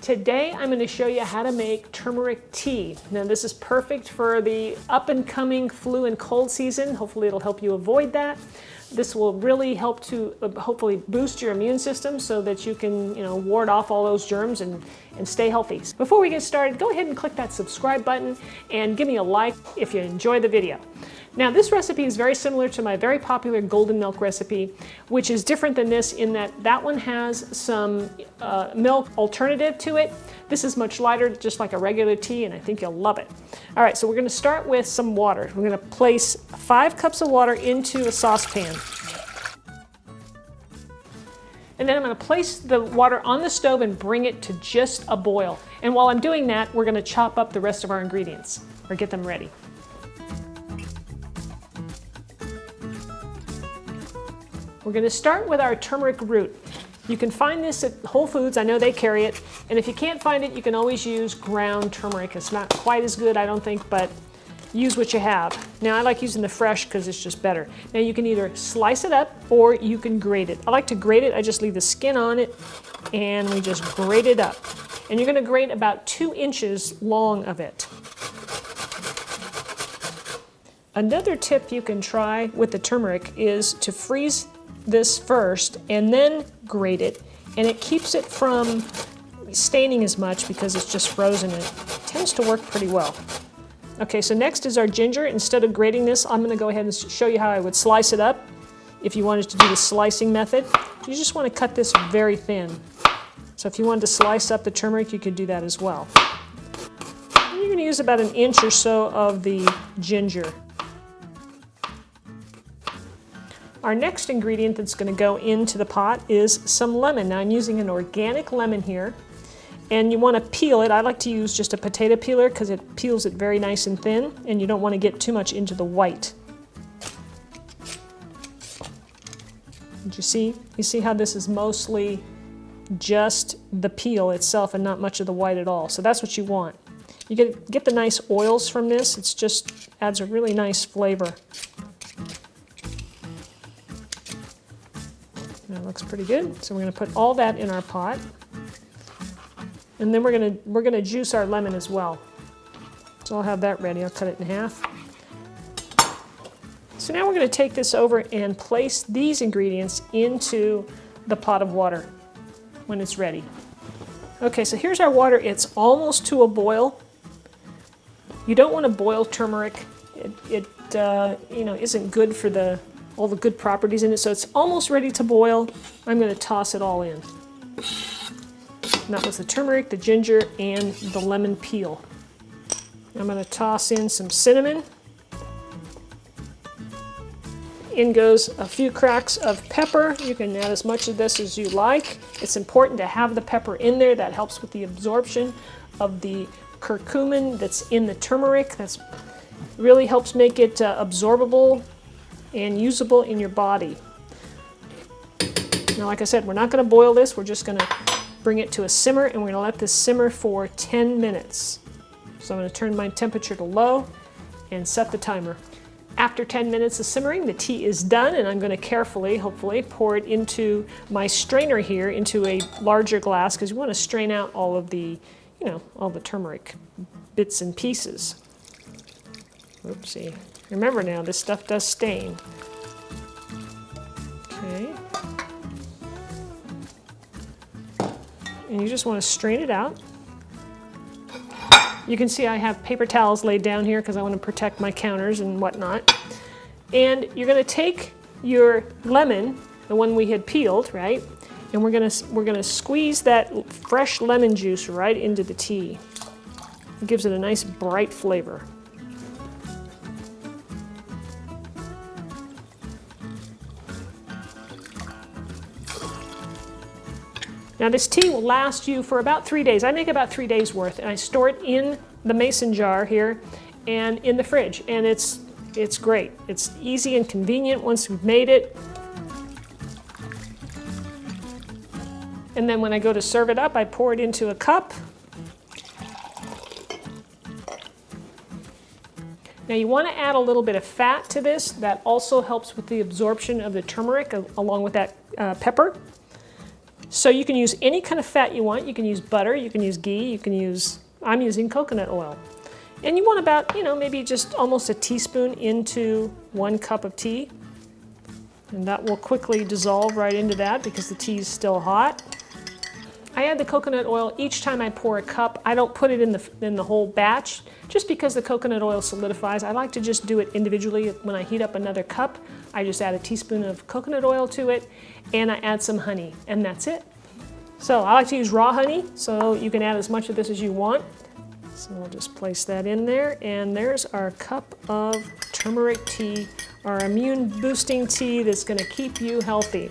Today I'm going to show you how to make turmeric tea. Now this is perfect for the up and coming flu and cold season. Hopefully it'll help you avoid that. This will really help to hopefully boost your immune system so that you can, ward off all those germs and stay healthy. Before we get started, go ahead and click that subscribe button and give me a like if you enjoy the video. Now this recipe is very similar to my very popular golden milk recipe, which is different than this in that one has some milk alternative to it. This is much lighter, just like a regular tea, and I think you'll love it. All right, so we're going to start with some water. We're going to place 5 cups of water into a saucepan. And then I'm going to place the water on the stove and bring it to just a boil. And while I'm doing that, we're going to chop up the rest of our ingredients, or get them ready. We're going to start with our turmeric root. You can find this at Whole Foods. I know they carry it. And if you can't find it, you can always use ground turmeric. It's not quite as good, I don't think, but use what you have. Now I like using the fresh because it's just better. Now you can either slice it up or you can grate it. I like to grate it. I just leave the skin on it and we just grate it up. And you're going to grate about 2 inches long of it. Another tip you can try with the turmeric is to freeze this first and then grate it, and it keeps it from staining as much because it's just frozen and it tends to work pretty well. Okay, so next is our ginger. Instead of grating this, I'm going to go ahead and show you how I would slice it up. If you wanted to do the slicing method, you just want to cut this very thin. So if you wanted to slice up the turmeric, you could do that as well. And you're going to use about 1 inch or so of the ginger. Our next ingredient that's going to go into the pot is some lemon. Now I'm using an organic lemon here, and you want to peel it. I like to use just a potato peeler because it peels it very nice and thin, and you don't want to get too much into the white. Did you see? You see how this is mostly just the peel itself and not much of the white at all. So that's what you want. You get the nice oils from this. It's just adds a really nice flavor. That looks pretty good. So we're going to put all that in our pot, and then we're going to juice our lemon as well. So I'll have that ready. I'll cut it in half. So now we're going to take this over and place these ingredients into the pot of water when it's ready. Okay, so here's our water. It's almost to a boil. You don't want to boil turmeric. It isn't good for all the good properties in it, so it's almost ready to boil. I'm going to toss it all in. And that was the turmeric, the ginger, and the lemon peel. I'm going to toss in some cinnamon. In goes a few cracks of pepper. You can add as much of this as you like. It's important to have the pepper in there. That helps with the absorption of the curcumin that's in the turmeric. That really helps make it absorbable and usable in your body. Now, like I said, we're not going to boil this. We're just going to bring it to a simmer, and we're going to let this simmer for 10 minutes. So I'm going to turn my temperature to low and set the timer. After 10 minutes of simmering, the tea is done, and I'm going to carefully, hopefully, pour it into my strainer here, into a larger glass, because you want to strain out all of the, all the turmeric bits and pieces. Oopsie. Remember now, this stuff does stain. Okay. And you just want to strain it out. You can see I have paper towels laid down here because I want to protect my counters and whatnot. And you're going to take your lemon, the one we had peeled, right? And we're going to squeeze that fresh lemon juice right into the tea. It gives it a nice bright flavor. Now this tea will last you for about 3 days. I make about 3 days worth, and I store it in the mason jar here and in the fridge, and it's great. It's easy and convenient once you've made it. And then when I go to serve it up, I pour it into a cup. Now you want to add a little bit of fat to this. That also helps with the absorption of the turmeric along with that pepper. So you can use any kind of fat you want. You can use butter, you can use ghee, you can use, I'm using coconut oil. And you want about, maybe just almost a teaspoon into 1 cup of tea. And that will quickly dissolve right into that because the tea is still hot. I add the coconut oil each time I pour a cup. I don't put it in the whole batch just because the coconut oil solidifies. I like to just do it individually. When I heat up another cup, I just add a teaspoon of coconut oil to it and I add some honey, and that's it. So I like to use raw honey, so you can add as much of this as you want. So we'll just place that in there, and there's our cup of turmeric tea, our immune boosting tea that's going to keep you healthy.